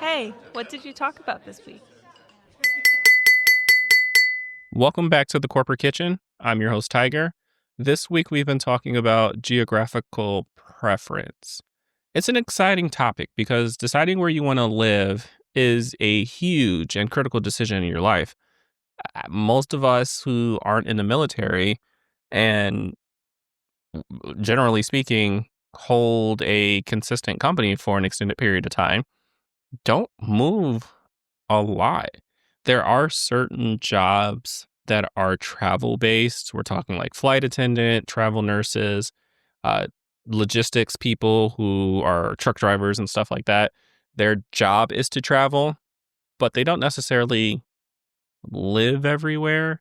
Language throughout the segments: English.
Hey, what did you talk about this week? Welcome back to the Corporate Kitchen. I'm your host, Tiger. This week we've been talking about geographical preference. It's an exciting topic because deciding where you want to live is a huge and critical decision in your life. Most of us who aren't in the military and generally speaking hold a consistent company for an extended period of time don't move a lot. There are certain jobs that are travel based. We're talking like flight attendant, travel nurses, uh, logistics people who are truck drivers and stuff like that. Their job is to travel, but they don't necessarily live everywhere.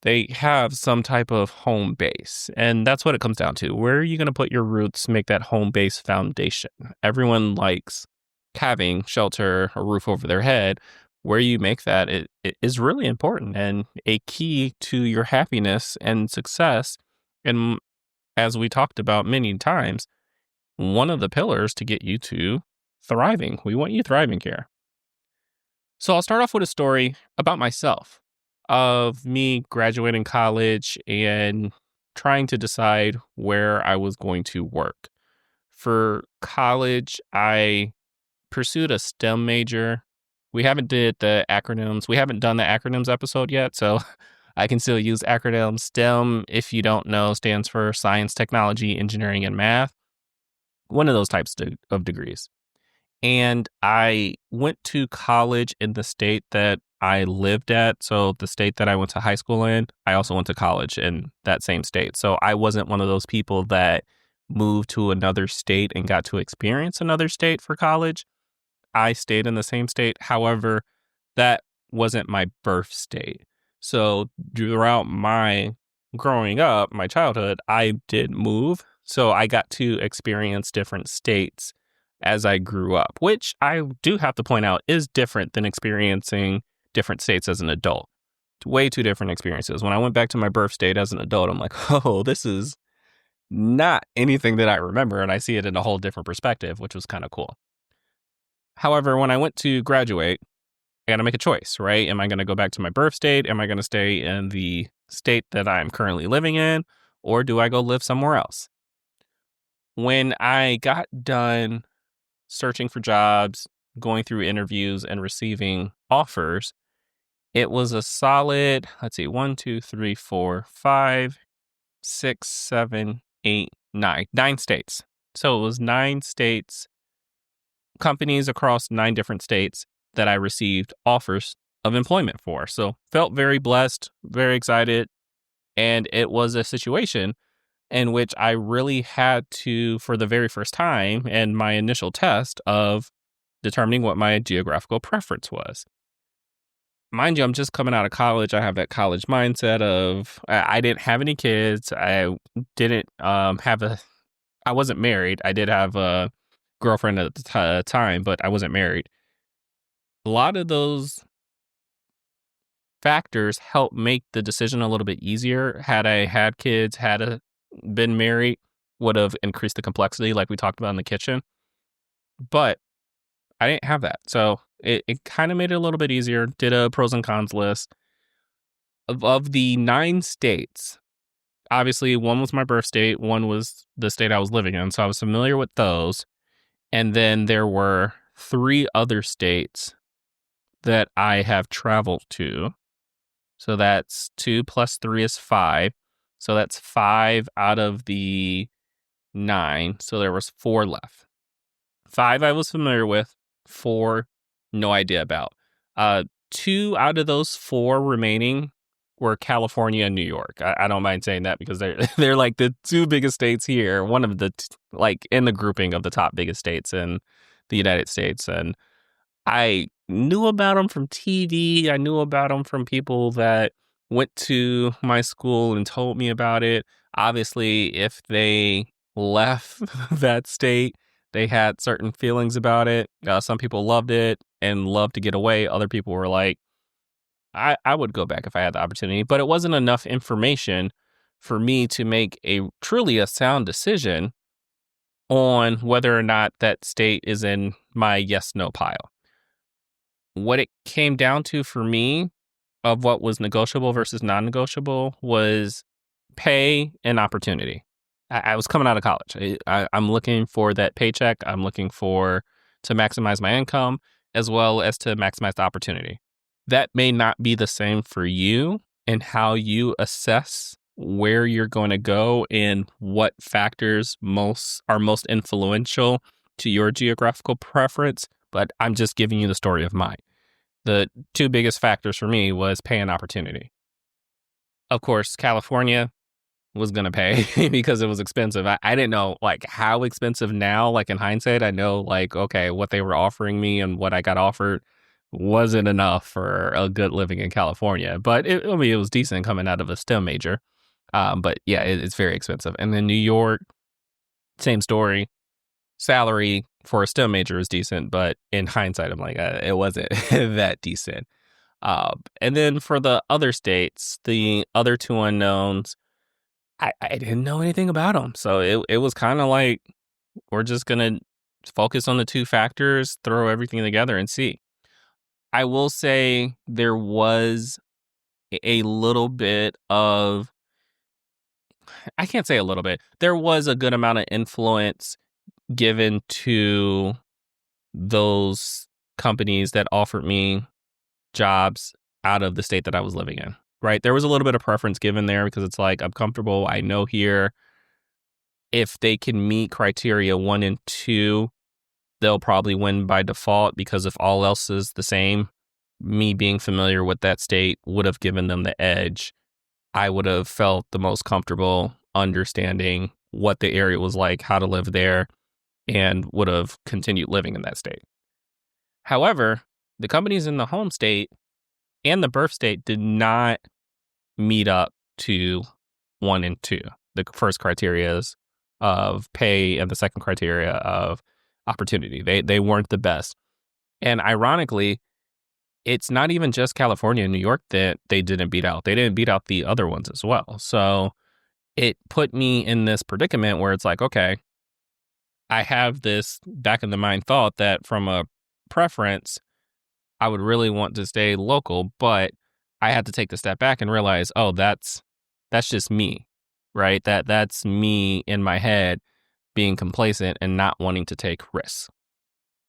They have some type of home base. And that's what it comes down to. Where are you going to put your roots, make that home base foundation? Everyone likes having shelter, a roof over their head. Where you make that it is really important and a key to your happiness and success. And as we talked about many times, one of the pillars to get you to thriving. We want you thriving here. So I'll start off with a story about myself of me graduating college and trying to decide where I was going to work. For college, I pursued a STEM major. We haven't did the acronyms. We haven't done the acronyms episode yet, so I can still use acronyms. STEM, if you don't know, stands for science, technology, engineering, and math. One of those types of degrees. And I went to college in the state that I lived at. So the state that I went to high school in, I also went to college in that same state. So I wasn't one of those people that moved to another state and got to experience another state for college. I stayed in the same state. However, that wasn't my birth state. So throughout my growing up, my childhood, I did move. So I got to experience different states as I grew up, which I do have to point out is different than experiencing different states as an adult. Way two different experiences. When I went back to my birth state as an adult, I'm like, oh, this is not anything that I remember. And I see it in a whole different perspective, which was kind of cool. However, when I went to graduate, I got to make a choice, right? Am I going to go back to my birth state? Am I going to stay in the state that I'm currently living in? Or do I go live somewhere else? When I got done searching for jobs, going through interviews, and receiving offers, it was a solid, let's see, 1, 2, 3, 4, 5, 6, 7, 8, 9. 9 states. So it was 9 states, companies across 9 different states that I received offers of employment for. So felt very blessed, very excited. And it was a situation in which I really had to, for the very first time, and my initial test of determining what my geographical preference was. Mind you, I'm just coming out of college. I have that college mindset of I didn't have any kids. I didn't I wasn't married. I did have a girlfriend at the time, but I wasn't married. A lot of those factors help make the decision a little bit easier. Had I had kids, been married, would have increased the complexity like we talked about in the kitchen. But I didn't have that. So it kind of made it a little bit easier. Did a pros and cons list. Of the 9 states, obviously one was my birth state, one was the state I was living in. So I was familiar with those. And then there were 3 other states that I have traveled to. So that's 2 plus 3 is 5. So that's 5 out of the 9. So there was 4 left. 5 I was familiar with, 4 no idea about. 2 out of those 4 remaining were California and New York. I don't mind saying that because they're like the 2 biggest states here. One of the like in the grouping of the top biggest states in the United States. And I knew about them from TV. I knew about them from people that went to my school and told me about it. Obviously, if they left that state, they had certain feelings about it. Some people loved it and loved to get away. Other people were like, I would go back if I had the opportunity. But it wasn't enough information for me to make truly a sound decision on whether or not that state is in my yes, no pile. What it came down to for me of what was negotiable versus non-negotiable was pay and opportunity. I was coming out of college. I'm looking for that paycheck. I'm looking for to maximize my income as well as to maximize the opportunity. That may not be the same for you and how you assess where you're going to go and what factors are most influential to your geographical preference, but I'm just giving you the story of mine. The two biggest factors for me was pay and opportunity. Of course, California was going to pay because it was expensive. I didn't know like how expensive now, like in hindsight, I know like, okay, what they were offering me and what I got offered wasn't enough for a good living in California, but it was decent coming out of a STEM major. But yeah, it's very expensive. And then New York, same story. Salary for a STEM major is decent, but in hindsight, I'm like, it wasn't that decent. And then for the other states, the other two unknowns, I didn't know anything about them. So it was kind of like, we're just going to focus on the two factors, throw everything together and see. I will say there was a little bit of, I can't say a little bit, there was a good amount of influence given to those companies that offered me jobs out of the state that I was living in, right? There was a little bit of preference given there because it's like, I'm comfortable. I know here if they can meet criteria 1 and 2, they'll probably win by default because if all else is the same, me being familiar with that state would have given them the edge. I would have felt the most comfortable understanding what the area was like, how to live there, and would have continued living in that state. However, the companies in the home state and the birth state did not meet up to 1 and 2. The first criteria of pay and the second criteria of opportunity. They weren't the best. And ironically, it's not even just California and New York that they didn't beat out. They didn't beat out the other ones as well. So it put me in this predicament where it's like, okay, I have this back in the mind thought that from a preference, I would really want to stay local, but I had to take the step back and realize, oh, that's just me, right? That's me in my head being complacent and not wanting to take risks.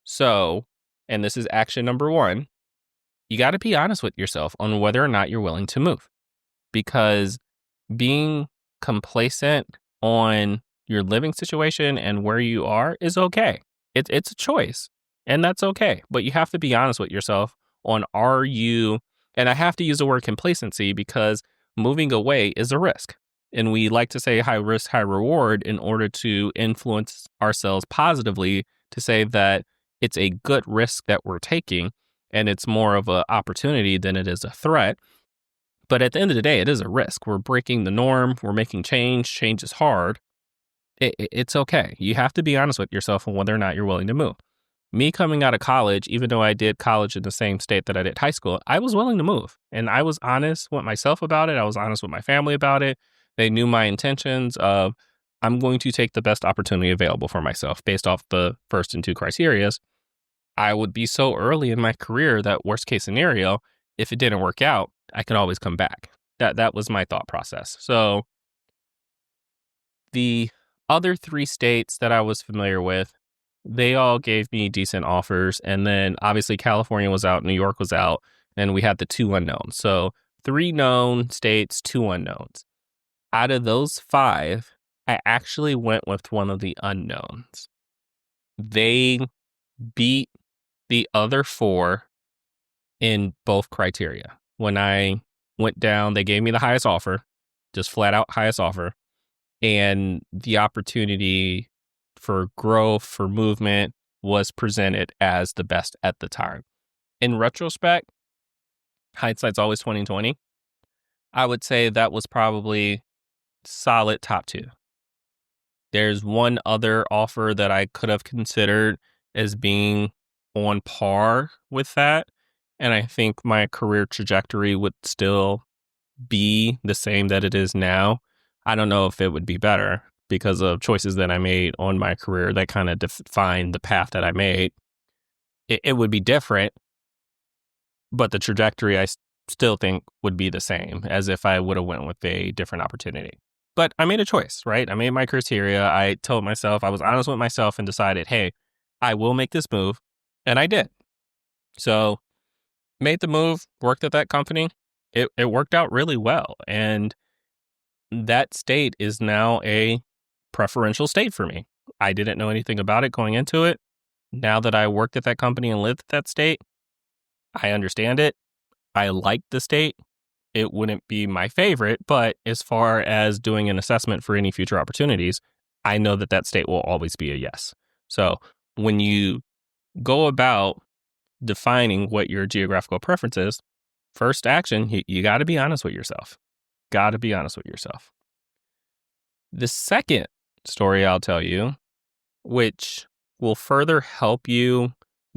So, and this is action number 1, you got to be honest with yourself on whether or not you're willing to move, because being complacent on your living situation and where you are is okay. It's a choice, and that's okay. But you have to be honest with yourself on and I have to use the word complacency because moving away is a risk. And we like to say high risk, high reward in order to influence ourselves positively to say that it's a good risk that we're taking and it's more of an opportunity than it is a threat. But at the end of the day, it is a risk. We're breaking the norm. We're making change. Change is hard. It's okay. You have to be honest with yourself on whether or not you're willing to move. Me coming out of college, even though I did college in the same state that I did high school, I was willing to move. And I was honest with myself about it. I was honest with my family about it. They knew my intentions of, I'm going to take the best opportunity available for myself based off the first and 2 criterias. I would be so early in my career that worst case scenario, if it didn't work out, I could always come back. That was my thought process. So the other 3 states that I was familiar with, they all gave me decent offers. And then obviously California was out, New York was out, and we had the 2 unknowns. So 3 known states, 2 unknowns. Out of those 5, I actually went with one of the unknowns. They beat the other 4 in both criteria. When I went down, they gave me the highest offer, just flat out highest offer. And the opportunity for growth, for movement was presented as the best at the time. In retrospect, hindsight's always 20/20. I would say that was probably solid top 2. There's one other offer that I could have considered as being on par with that. And I think my career trajectory would still be the same that it is now. I don't know if it would be better because of choices that I made on my career that kind of defined the path that I made. It would be different, but the trajectory still think would be the same as if I would have went with a different opportunity. But I made a choice, right? I made my criteria. I told myself, I was honest with myself and decided, hey, I will make this move. And I did. So made the move, worked at that company. It worked out really well. And that state is now a preferential state for me. I didn't know anything about it going into it. Now that I worked at that company and lived at that state, I understand it. I like the state. It wouldn't be my favorite, but as far as doing an assessment for any future opportunities, I know that that state will always be a yes. So when you go about defining what your geographical preference is, first action, you got to be honest with yourself. Got to be honest with yourself. The second story I'll tell you, which will further help you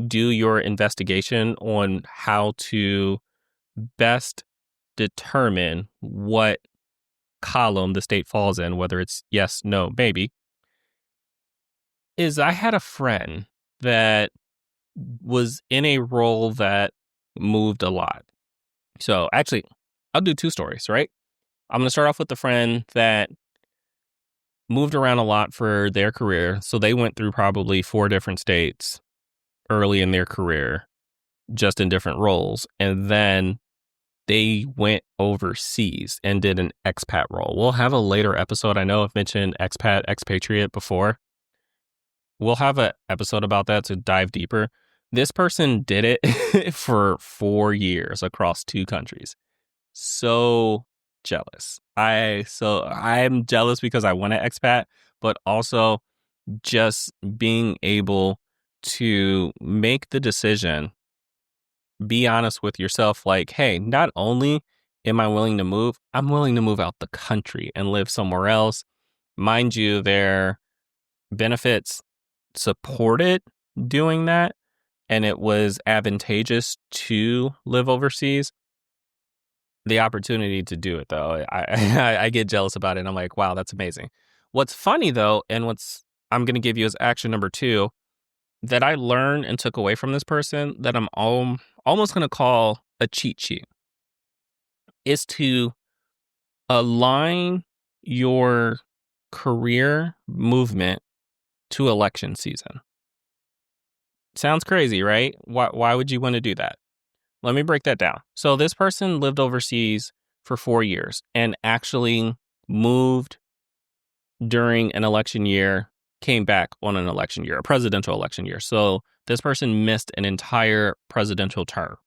do your investigation on how to best determine what column the state falls in, whether it's yes, no, maybe, is I had a friend that was in a role that moved a lot. So actually, I'll do two stories, right? I'm going to start off with the friend that moved around a lot for their career. So they went through probably 4 different states early in their career, just in different roles. And then they went overseas and did an expat role. We'll have a later episode. I know I've mentioned expatriate before. We'll have an episode about that to dive deeper. This person did it for 4 years across 2 countries. So jealous. I'm jealous because I want to expat, but also just being able to make the decision, be honest with yourself, like, hey, not only am I willing to move, I'm willing to move out the country and live somewhere else. Mind you, their benefits supported doing that, and it was advantageous to live overseas. The opportunity to do it, though, I get jealous about it. And I'm like, wow, that's amazing. What's funny, though, and I'm going to give you as action number 2 that I learned and took away from this person that I'm almost going to call a cheat sheet is to align your career movement to election season. Sounds crazy, right? Why would you want to do that? Let me break that down. So this person lived overseas for 4 years and actually moved during an election year, came back on an election year, a presidential election year. So this person missed an entire presidential term.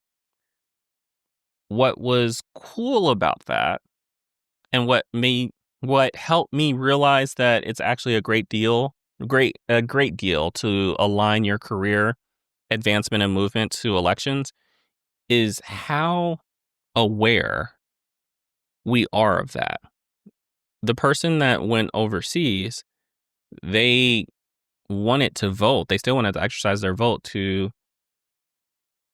What was cool about that and what helped me realize that it's actually a great deal to align your career advancement and movement to elections is how aware we are of that. The person that went overseas, they wanted to vote. They still wanted to exercise their vote to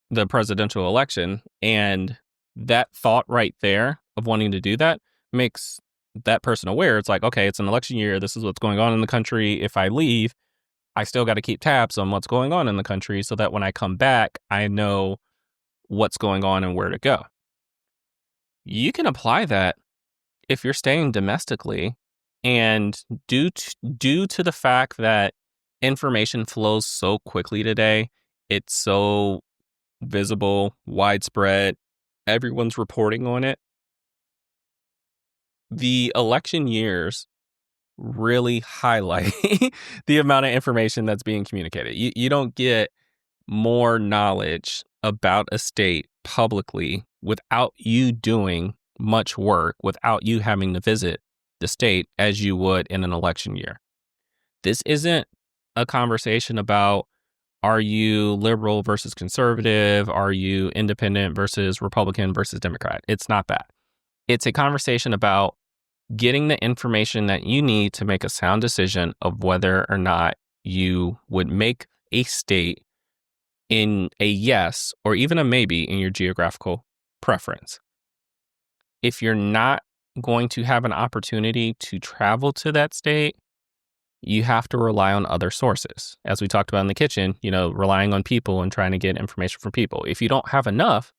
the presidential election. And that thought right there of wanting to do that makes that person aware. It's like, okay, it's an election year. This is what's going on in the country. If I leave, I still got to keep tabs on what's going on in the country so that when I come back, I know what's going on and where to go. You can apply that if you're staying domestically, and due to the fact that information flows so quickly today, it's so visible, widespread, everyone's reporting on it. The election years really highlight the amount of information that's being communicated. You don't get more knowledge about a state publicly without you doing much work, without you having to visit the state as you would in an election year. This isn't a conversation about, are you liberal versus conservative? Are you independent versus Republican versus Democrat? It's not that. It's a conversation about getting the information that you need to make a sound decision of whether or not you would make a state in a yes or even a maybe in your geographical preference. If you're not going to have an opportunity to travel to that state, you have to rely on other sources. As we talked about in the kitchen, relying on people and trying to get information from people. If you don't have enough,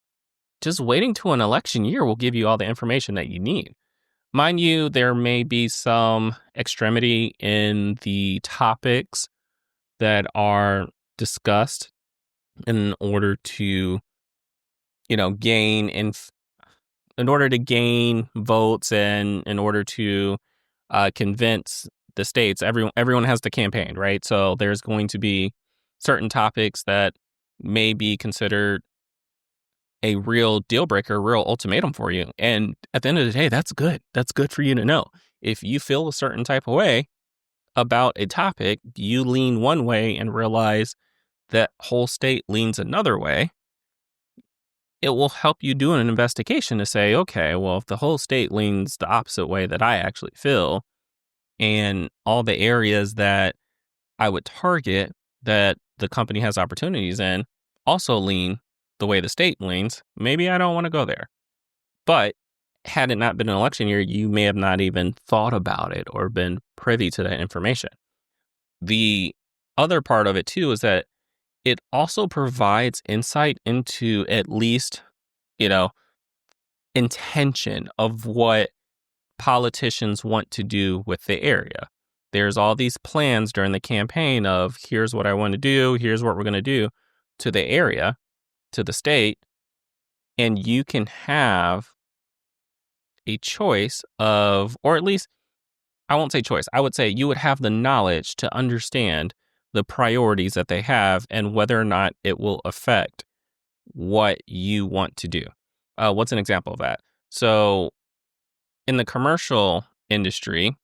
just waiting to an election year will give you all the information that you need. Mind you, there may be some extremity in the topics that are discussed in order to, gain in order to gain votes and in order to convince the states. Everyone has to campaign, right? So there's going to be certain topics that may be considered a real deal breaker, real ultimatum for you. And at the end of the day, that's good. That's good for you to know. If you feel a certain type of way about a topic, you lean one way and realize that whole state leans another way. It will help you do an investigation to say, okay, well, if the whole state leans the opposite way that I actually feel, and all the areas that I would target that the company has opportunities in also lean the way the state leans, maybe I don't want to go there. But had it not been an election year, you may have not even thought about it or been privy to that information. The other part of it, too, is that it also provides insight into at least, intention of what politicians want to do with the area. There's all these plans during the campaign of here's what I want to do, here's what we're going to do to the area, to the state, and you can have a choice of, or at least I won't say choice, I would say you would have the knowledge to understand the priorities that they have and whether or not it will affect what you want to do. What's an example of that? So in the commercial industry,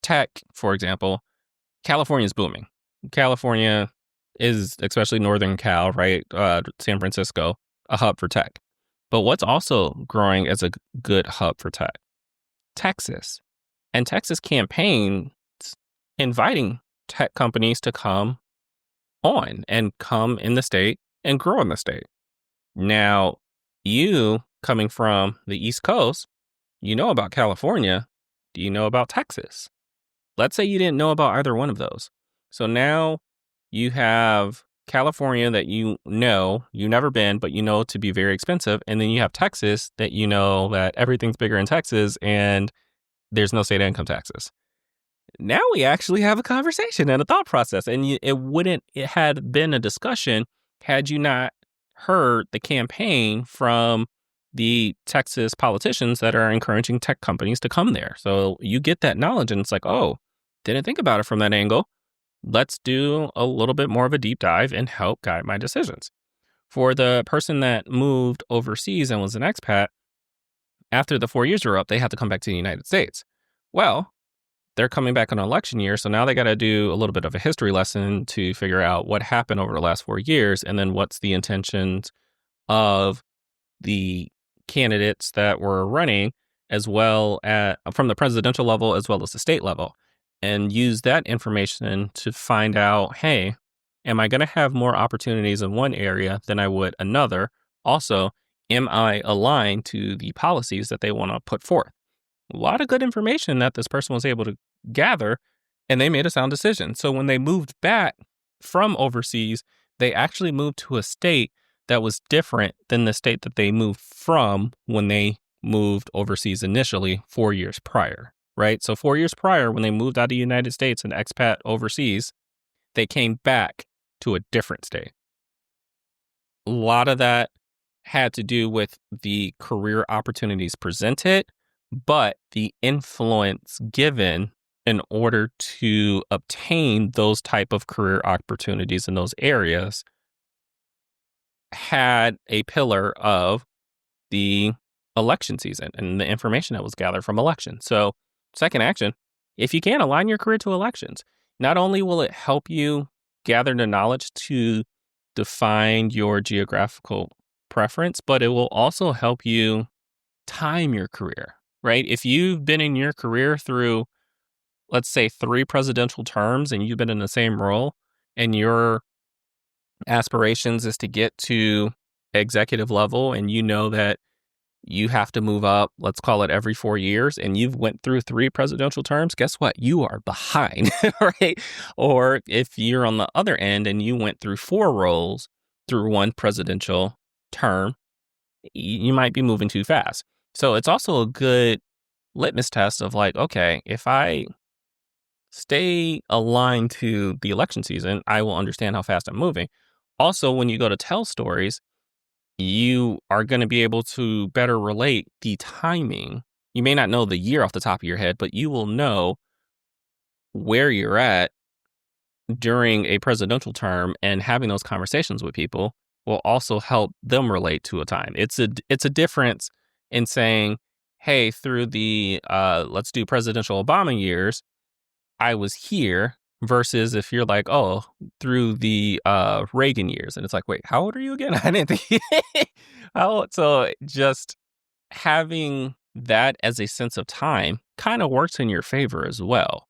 tech, for example, California is booming. California is, especially Northern Cal, right? San Francisco, a hub for tech. But what's also growing as a good hub for tech? Texas. And Texas campaigns inviting tech companies to come on and come in the state and grow in the state. Now, you coming from the East Coast, you know about California. Do you know about Texas? Let's say you didn't know about either one of those. So now you have California that you've never been, but you know to be very expensive. And then you have Texas that you know that everything's bigger in Texas and there's no state income taxes. Now we actually have a conversation and a thought process. And it had been a discussion had you not heard the campaign from the Texas politicians that are encouraging tech companies to come there. So you get that knowledge and it's like, oh, didn't think about it from that angle. Let's do a little bit more of a deep dive and help guide my decisions. For the person that moved overseas and was an expat, after the 4 years were up, they had to come back to the United States. Well, they're coming back on election year, so now they got to do a little bit of a history lesson to figure out what happened over the last 4 years and then what's the intentions of the candidates that were running as well from the presidential level as well as the state level, and use that information to find out, hey, am I going to have more opportunities in one area than I would another? Also, am I aligned to the policies that they want to put forth? A lot of good information that this person was able to gather, and they made a sound decision. So when they moved back from overseas, they actually moved to a state that was different than the state that they moved from when they moved overseas initially 4 years prior, right? So 4 years prior, when they moved out of the United States and expat overseas, they came back to a different state. A lot of that had to do with the career opportunities presented, but the influence given in order to obtain those type of career opportunities in those areas had a pillar of the election season and the information that was gathered from elections. So second action, if you can align your career to elections, not only will it help you gather the knowledge to define your geographical preference, but it will also help you time your career, right? If you've been in your career through, let's say, 3 presidential terms and you've been in the same role and your aspirations is to get to executive level and you know that you have to move up, let's call it every 4 years, and you've went through 3 presidential terms, guess what? You are behind, right? Or if you're on the other end and you went through 4 roles through 1 presidential term, you might be moving too fast. So it's also a good litmus test of like, okay, if I stay aligned to the election season, I will understand how fast I'm moving. Also, when you go to tell stories, you are going to be able to better relate the timing. You may not know the year off the top of your head, but you will know where you're at during a presidential term, and having those conversations with people will also help them relate to a time. It's a difference in saying, "Hey, through the let's do presidential Obama years, I was here," versus if you're like, "Oh, through the Reagan years," and it's like, "Wait, how old are you again?" I didn't think. So just having that as a sense of time kind of works in your favor as well,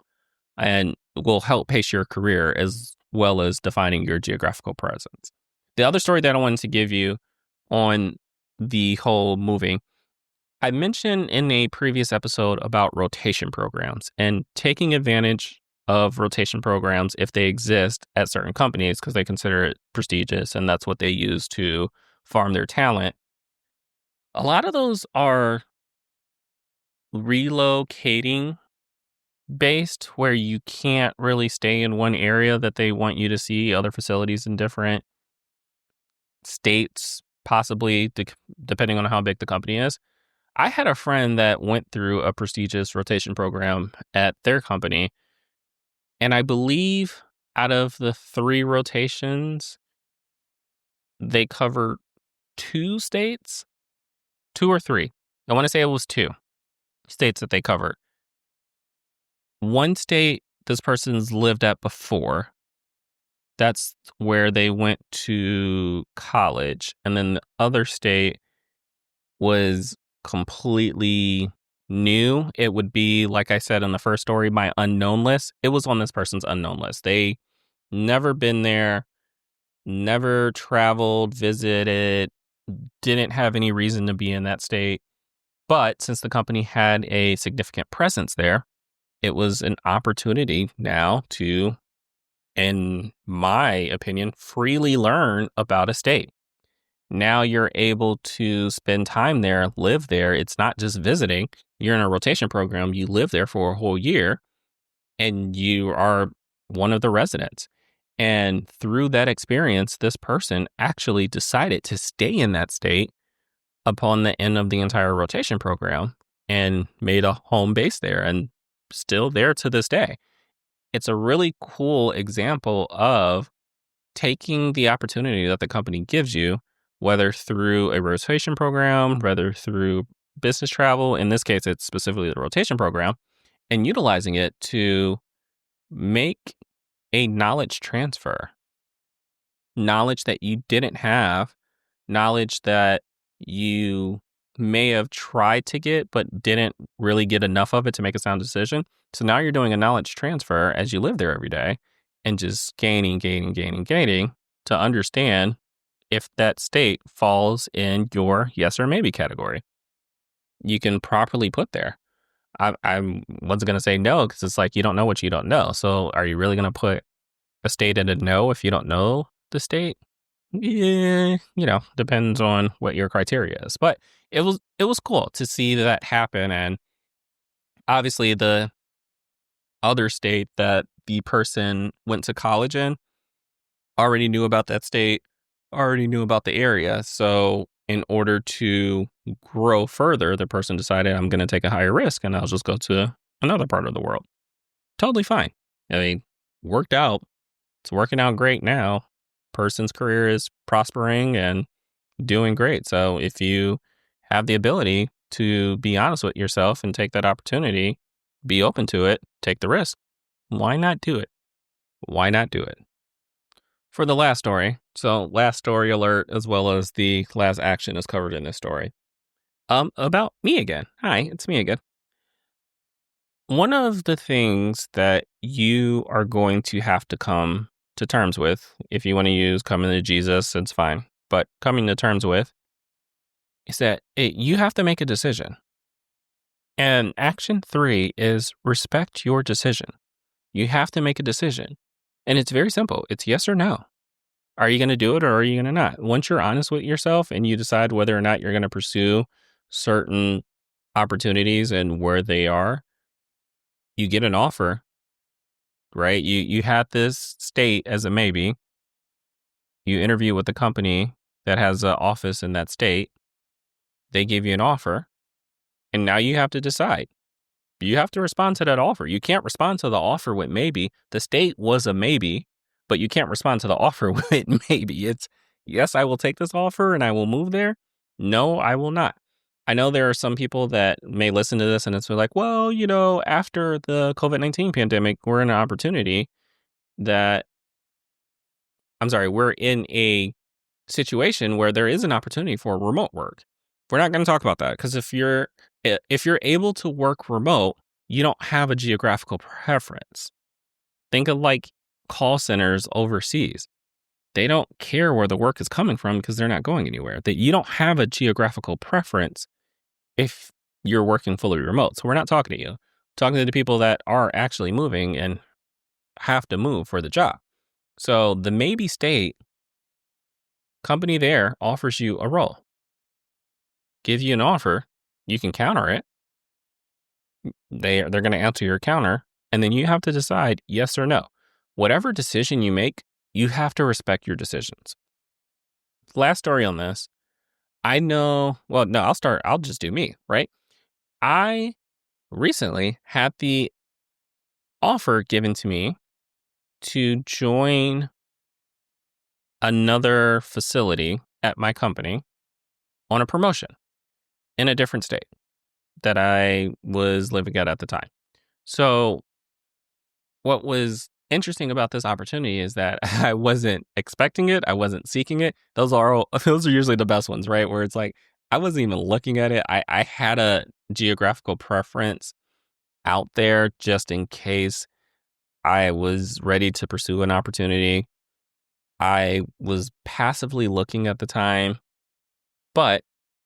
and will help pace your career as well as defining your geographical presence. The other story that I wanted to give you on the whole moving, I mentioned in a previous episode about rotation programs and taking advantage of rotation programs if they exist at certain companies because they consider it prestigious and that's what they use to farm their talent. A lot of those are relocating based where you can't really stay in one area, that they want you to see other facilities in different states, possibly depending on how big the company is. I had a friend that went through a prestigious rotation program at their company, and I believe out of the 3 rotations, they covered 2 states, 2 or 3. I want to say it was 2 states that they covered. One state this person's lived at before. That's where they went to college. And then the other state was completely new. It would be, like I said in the first story, my unknown list. It was on this person's unknown list. They never been there, never traveled, visited, didn't have any reason to be in that state. But since the company had a significant presence there, it was an opportunity now to, in my opinion, freely learn about a state. Now you're able to spend time there, live there. It's not just visiting. You're in a rotation program. You live there for a whole year and you are one of the residents. And through that experience, this person actually decided to stay in that state upon the end of the entire rotation program and made a home base there and still there to this day. It's a really cool example of taking the opportunity that the company gives you, whether through a rotation program, whether through business travel, in this case, it's specifically the rotation program, and utilizing it to make a knowledge transfer. Knowledge that you didn't have, knowledge that you may have tried to get, but didn't really get enough of it to make a sound decision. So now you're doing a knowledge transfer as you live there every day and just gaining to understand if that state falls in your yes or maybe category. You can properly put there. I wasn't going to say no because it's like you don't know what you don't know. So are you really going to put a state in a no if you don't know the state? Yeah, depends on what your criteria is. But it was cool to see that happen. And obviously the other state that the person went to college in already knew about that state, already knew about the area. So in order to grow further, the person decided, I'm going to take a higher risk and I'll just go to another part of the world. Totally fine. I mean, worked out. It's working out great now. Person's career is prospering and doing great. So if you have the ability to be honest with yourself and take that opportunity, be open to it, take the risk, why not do it? Why not do it? For the last story, so last story alert as well as the last action is covered in this story. About me again. Hi, it's me again. One of the things that you are going to have to come to terms with, if you want to use coming to Jesus, it's fine. But coming to terms with is that you have to make a decision. And action 3 is respect your decision. You have to make a decision. And it's very simple. It's yes or no. Are you going to do it or are you going to not? Once you're honest with yourself and you decide whether or not you're going to pursue certain opportunities and where they are, you get an offer, right? You had this state as a maybe. You interview with the company that has an office in that state. They give you an offer, and now you have to decide. You have to respond to that offer. You can't respond to the offer with maybe. The state was a maybe, but you can't respond to the offer with maybe. It's, yes, I will take this offer and I will move there. No, I will not. I know there are some people that may listen to this and it's like, well, after the COVID-19 pandemic, we're in an opportunity that, we're in a situation where there is an opportunity for remote work. We're not going to talk about that because if you're able to work remote, you don't have a geographical preference. Think of like call centers overseas. They don't care where the work is coming from because they're not going anywhere. That you don't have a geographical preference if you're working fully remote. So we're not talking to you. We're talking to the people that are actually moving and have to move for the job. So the maybe state company there offers you a role, give you an offer, you can counter it. They're going to answer your counter, and then you have to decide yes or no. Whatever decision you make, you have to respect your decisions. Last story on this. I know, well, no, I'll just do me, right? I recently had the offer given to me to join another facility at my company on a promotion in a different state that I was living at the time. So what was interesting about this opportunity is that I wasn't expecting it. I wasn't seeking it. Those are usually the best ones, right? Where it's like, I wasn't even looking at it. I had a geographical preference out there just in case I was ready to pursue an opportunity. I was passively looking at the time, but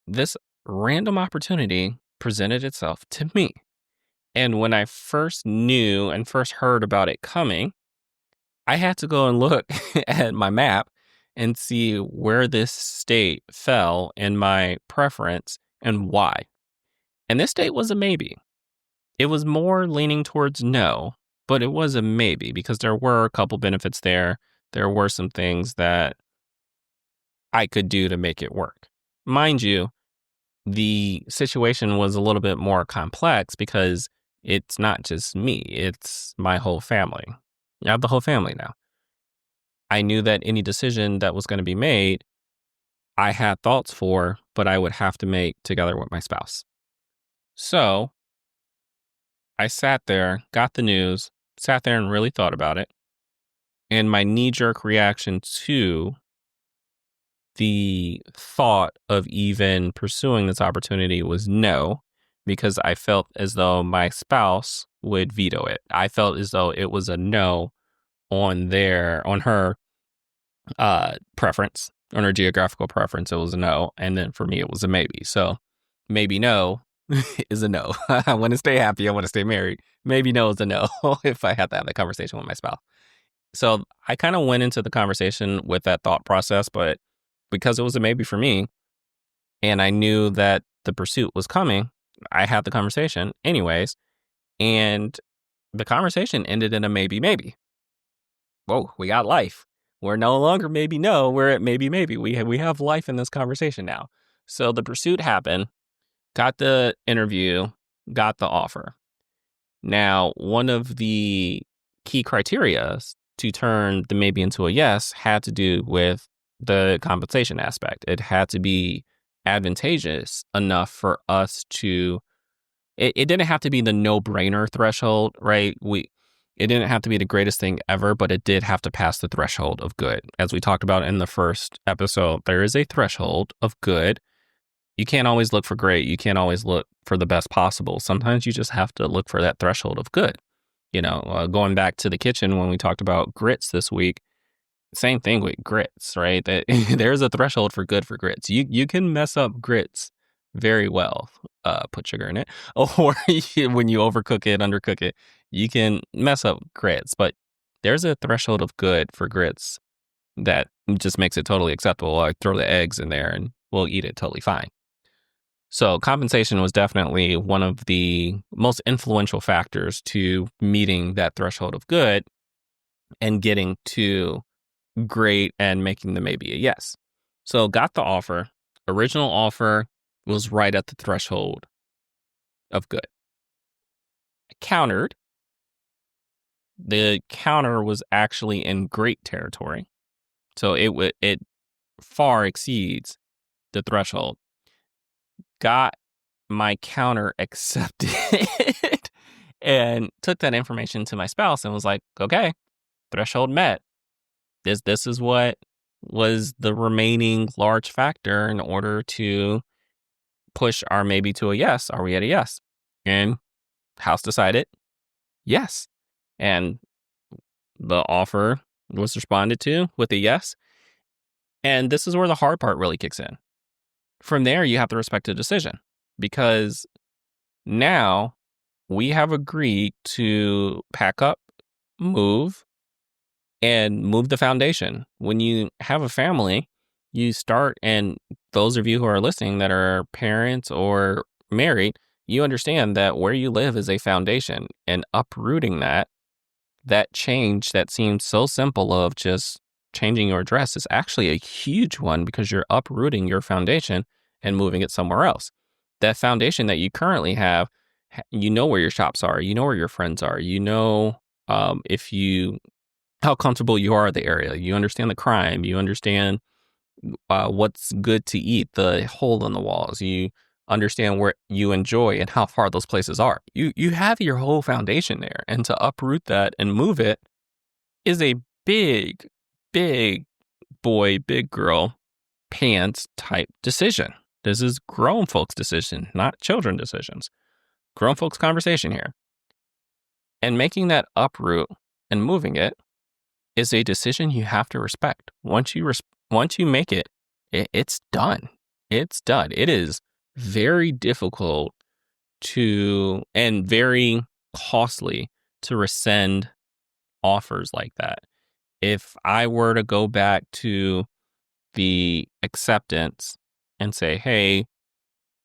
this random opportunity presented itself to me. And when I first knew and first heard about it coming, I had to go and look at my map and see where this state fell in my preference and why. And this state was a maybe. It was more leaning towards no, but it was a maybe because there were a couple benefits there. There were some things that I could do to make it work. Mind you, the situation was a little bit more complex because it's not just me, it's my whole family. I have the whole family now. I knew that any decision that was going to be made, I had thoughts for, but I would have to make together with my spouse. So I sat there, got the news, sat there and really thought about it. And my knee-jerk reaction to the thought of even pursuing this opportunity was no, because I felt as though my spouse would veto it. I felt as though it was a no on her preference, on her geographical preference. It was a no. And then for me, it was a maybe. So maybe no is a no. I want to stay happy. I want to stay married. Maybe no is a no if I had to have that conversation with my spouse. So I kind of went into the conversation with that thought process, but because it was a maybe for me and I knew that the pursuit was coming, I had the conversation anyways. And the conversation ended in a maybe. Whoa, we got life. We're no longer maybe no, we're at maybe. We have life in this conversation now. So the pursuit happened, got the interview, got the offer. Now, one of the key criteria to turn the maybe into a yes had to do with the compensation aspect. It had to be advantageous enough for us to, it didn't have to be the no-brainer threshold, right? It didn't have to be the greatest thing ever, but it did have to pass the threshold of good. As we talked about in the first episode, there is a threshold of good. You can't always look for great. You can't always look for the best possible. Sometimes you just have to look for that threshold of good. Going back to the kitchen when we talked about grits this week, same thing with grits, right? That there's a threshold for good for grits. You can mess up grits very well, put sugar in it, or when you overcook it, undercook it, you can mess up grits. But there's a threshold of good for grits that It just makes it totally acceptable. I throw the eggs in there and we'll eat it totally fine. So compensation was definitely one of the most influential factors to meeting that threshold of good and getting to great and making them maybe a yes. So got the offer. Original offer was right at the threshold of good. I countered. The counter was actually in great territory. So it far exceeds the threshold. Got my counter accepted and took that information to my spouse and was like, okay, threshold met. This is what was the remaining large factor in order to push our maybe to a yes. Are we at a yes? And house decided yes. And the offer was responded to with a yes. And this is where the hard part really kicks in. From there, you have to respect the decision because now we have agreed to pack up, move, and move the foundation. When you have a family, you start, and those of you who are listening that are parents or married, you understand that where you live is a foundation, and uprooting that change that seems so simple of just changing your address is actually a huge one because you're uprooting your foundation and moving it somewhere else. That foundation that you currently have, you know where your shops are, you know where your friends are, you know how comfortable you are at the area, you understand the crime, you understand what's good to eat, the hole in the walls, you understand where you enjoy and how far those places are. You have your whole foundation there, and to uproot that and move it is a big, big boy, big girl pants type decision. This is grown folks' decision, not children decisions. Grown folks' conversation here. And making that uproot and moving it is a decision you have to respect. Once you make it, it's done. It's done. It is very difficult and very costly to rescind offers like that. If I were to go back to the acceptance and say, hey,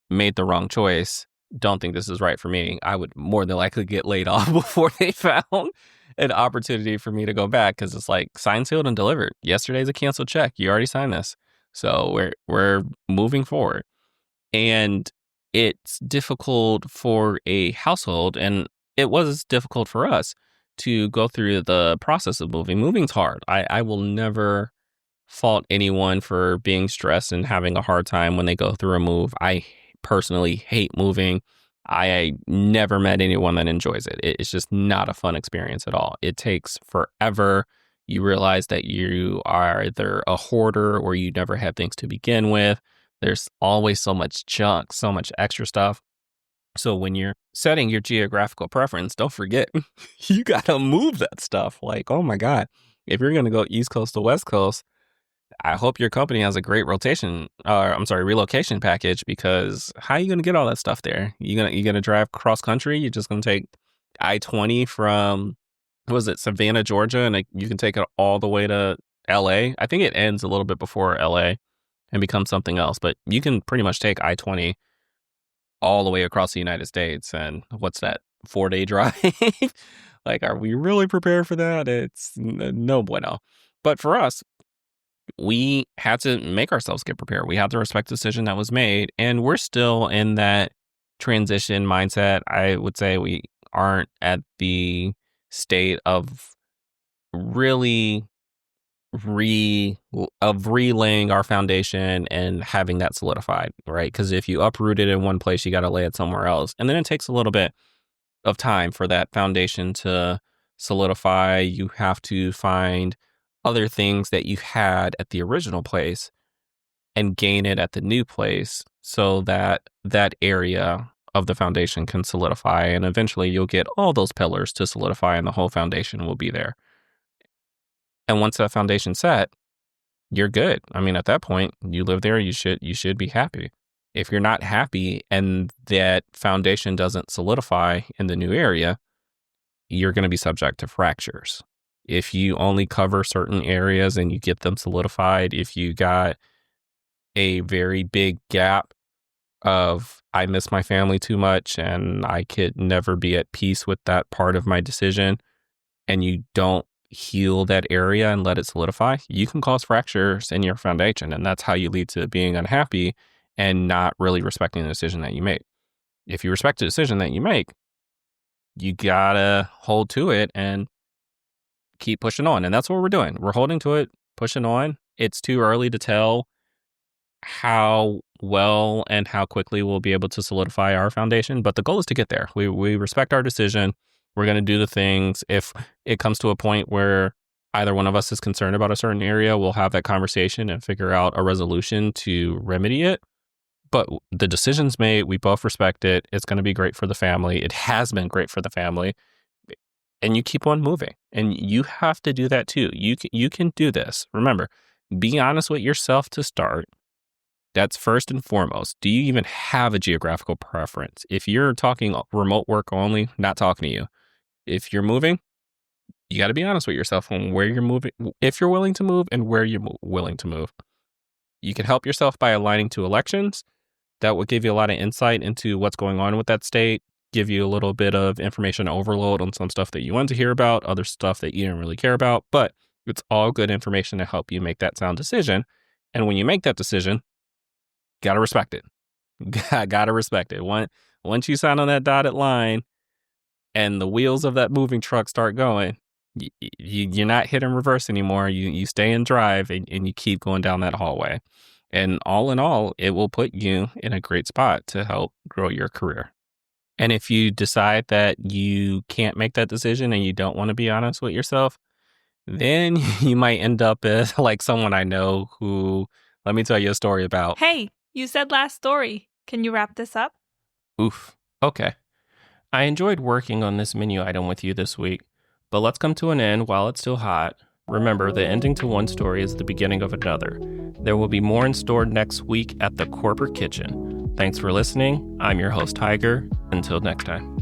made the wrong choice, don't think this is right for me, I would more than likely get laid off before they found an opportunity for me to go back, because it's like signed, sealed, and delivered. Yesterday's a canceled check. You already signed this. So we're moving forward. And it's difficult for a household, and it was difficult for us to go through the process of moving. Moving's hard. I will never fault anyone for being stressed and having a hard time when they go through a move. I personally hate moving. I never met anyone that enjoys it. It's just not a fun experience at all. It takes forever. You realize that you are either a hoarder or you never had things to begin with. There's always so much junk, so much extra stuff. So when you're setting your geographical preference, don't forget, you got to move that stuff. Like, oh my God, if you're going to go East Coast to West Coast, I hope your company has a great relocation package, because how are you going to get all that stuff there? You gonna drive cross country? You're just going to take I-20 from, Savannah, Georgia, and you can take it all the way to LA. I think it ends a little bit before LA and becomes something else, but you can pretty much take I-20 all the way across the United States. And what's that, 4-day drive? Like, are we really prepared for that? It's no bueno. But for us, we had to make ourselves get prepared. We had to respect the decision that was made. And we're still in that transition mindset. I would say we aren't at the state of really relaying our foundation and having that solidified, right? Because if you uproot it in one place, you got to lay it somewhere else. And then it takes a little bit of time for that foundation to solidify. You have to find other things that you had at the original place and gain it at the new place so that that area of the foundation can solidify. And eventually you'll get all those pillars to solidify and the whole foundation will be there. And once that foundation's set, you're good. I mean, at that point, you live there, you should be happy. If you're not happy and that foundation doesn't solidify in the new area, you're going to be subject to fractures. If you only cover certain areas and you get them solidified, if you got a very big gap of I miss my family too much and I could never be at peace with that part of my decision, and you don't heal that area and let it solidify, you can cause fractures in your foundation. And that's how you lead to being unhappy and not really respecting the decision that you make. If you respect the decision that you make, you gotta hold to it and keep pushing on. And that's what we're doing. We're holding to it, pushing on. It's too early to tell how well and how quickly we'll be able to solidify our foundation, but the goal is to get there. We respect our decision. We're going to do the things. If it comes to a point where either one of us is concerned about a certain area, we'll have that conversation and figure out a resolution to remedy it. But the decision's made. We both respect it. It's going to be great for the family. It has been great for the family. And you keep on moving. And you have to do that too. You can do this. Remember, be honest with yourself to start. That's first and foremost. Do you even have a geographical preference? If you're talking remote work only, not talking to you. If you're moving, you got to be honest with yourself on where you're moving, if you're willing to move and where you're willing to move. You can help yourself by aligning to elections. That will give you a lot of insight into what's going on with that state, give you a little bit of information overload on some stuff that you want to hear about, other stuff that you don't really care about, but it's all good information to help you make that sound decision. And when you make that decision, got to respect it. Got to respect it. Once you sign on that dotted line and the wheels of that moving truck start going, you're not hit and reverse anymore. You stay in drive and you keep going down that hallway. And all in all, it will put you in a great spot to help grow your career. And if you decide that you can't make that decision and you don't want to be honest with yourself, then you might end up as like someone I know who, let me tell you a story about. Hey, you said last story. Can you wrap this up? Oof. Okay. I enjoyed working on this menu item with you this week, but let's come to an end while it's still hot. Remember, the ending to one story is the beginning of another. There will be more in store next week at the Corporate Kitchen. Thanks for listening. I'm your host, Tiger. Until next time.